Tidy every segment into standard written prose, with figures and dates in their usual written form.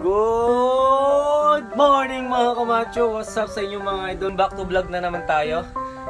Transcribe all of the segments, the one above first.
Good morning mga kamacho! What's up sa inyo mga idol? Back to vlog na naman tayo.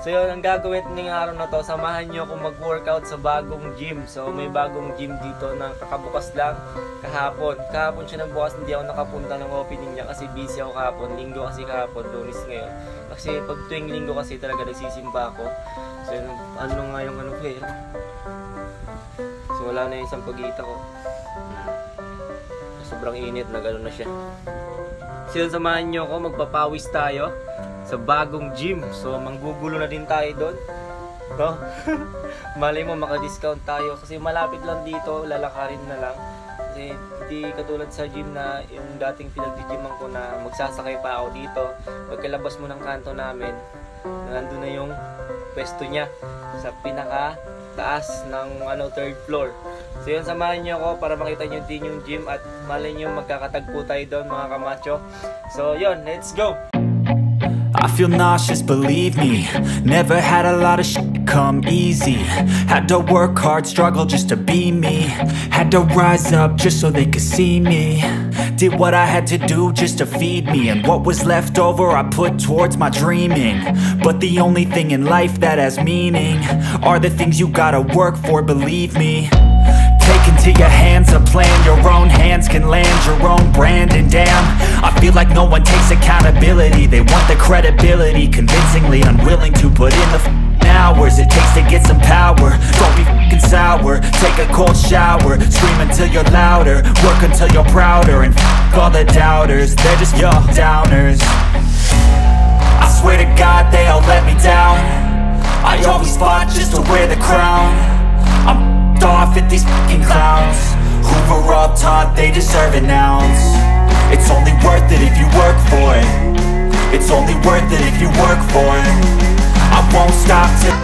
So yun, ang gagawin ng araw na to, samahan nyo akong mag-workout sa bagong gym. So may bagong gym dito na kakabukas lang kahapon. Kahapon siya nagbukas, hindi ako nakapunta ng opening niya kasi busy ako kahapon. Linggo kasi kahapon, Lunes ngayon. Kasi pag tuwing linggo kasi talaga nagsisimba ako. So yun, ano nga yung ano ko. So wala na yung isang pagita ko. Sobrang init na gano'n na siya. So yun, samahan nyo ako, magpapawis tayo sa bagong gym. So manggugulo na din tayo doon, no? Malay mo maka-discount tayo kasi malapit lang dito, lalakarin na lang. Kasi hindi katulad sa gym na yung dating pinag-gyman ko na magsasakay pa ako dito. Pagkalabas mo ng kanto namin, nandun na yung pwesto niya sa pinaka taas ng third floor. So yun, samahan nyo ako para makita nyo din yung gym at malay nyo magkakatagpo tayo doon mga kamacho. So yun, let's go! I feel nauseous, believe me. Never had a lot of shit come easy. Had to work hard, struggle just to be me. Had to rise up just so they could see me. Did what I had to do just to feed me. And what was left over I put towards my dreaming. But the only thing in life that has meaning are the things you gotta work for, believe me. Take into your hands a plan. Your own hands can land your own brand. And damn, I feel like no one takes accountability. They want the credibility, convincingly unwilling to put in the hours it takes to get some power. Don't be f***ing sour. Take a cold shower. Scream until you're louder. Work until you're prouder. And f*** all the doubters, they're just your downers. I swear to God they all let me down. I always fought just to wear the crown. I'm off at these fucking clowns who were all taught they deserve an ounce. It's only worth it if you work for it. It's only worth it if you work for it. I won't stop till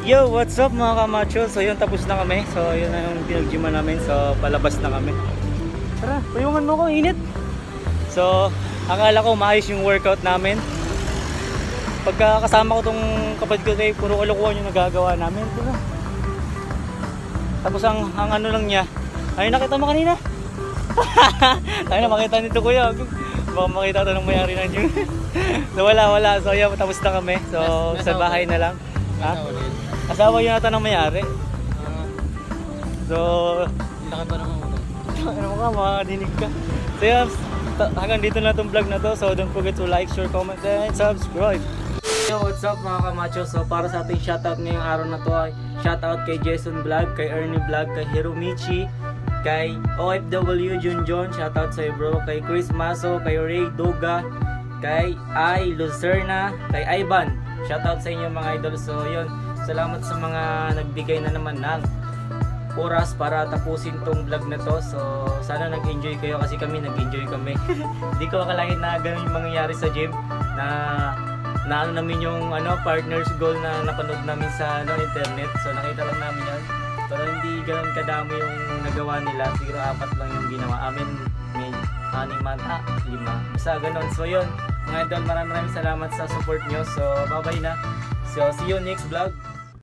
Yo, what's up mga kamacho? So yun, tapos na kami. So yun na yung pinag-gyman namin. So palabas na kami. Tara, payungan mo ko, init. So akala ko maayos yung workout namin. Pagka kasama ko tong kapatid ko tayo, puro kalokohan yung nagagawa namin. Tara. Tapos ang ano lang niya, ay nakita mo kanina? Ay na makita nito kuya. Baka makita ito ng mayari ng gym. So wala. So yun, tapos na kami. So sa bahay na lang. Ha? Asawa yun nata ng mayari. So Laki pa naman mo. ano mo ka, makadinig ka. So yun, hanggang dito na itong vlog na to. So don't forget to like, share, comment, and subscribe. Yo, what's up mga kamacho? So para sa ating shoutout ngayong araw na to ay shoutout kay Jason Vlog, kay Ernie Vlog, kay Hiromichi, kay OFW Junjon, shoutout sa bro, kay Chris Maso, kay Ray Doga, kay Ai Lucerna, kay Ivan. Shoutout sa inyo mga idol. So yun, salamat sa mga nagbigay na naman ng oras para tapusin tong vlog na to. So sana nag-enjoy kayo kasi kami nag-enjoy kami. Hindi ko akalain na ganun yung mangyayari sa gym na ano namin yung partners goal na napanood namin sa internet. So nakita lang namin yan. Pero hindi ganun kadami yung nagawa nila. Siguro 4 lang yung ginawa. Amin may 6 man, 5. Basta ganun. So yun mga idol, maraming salamat sa support nyo. So bye bye na. So see you next vlog.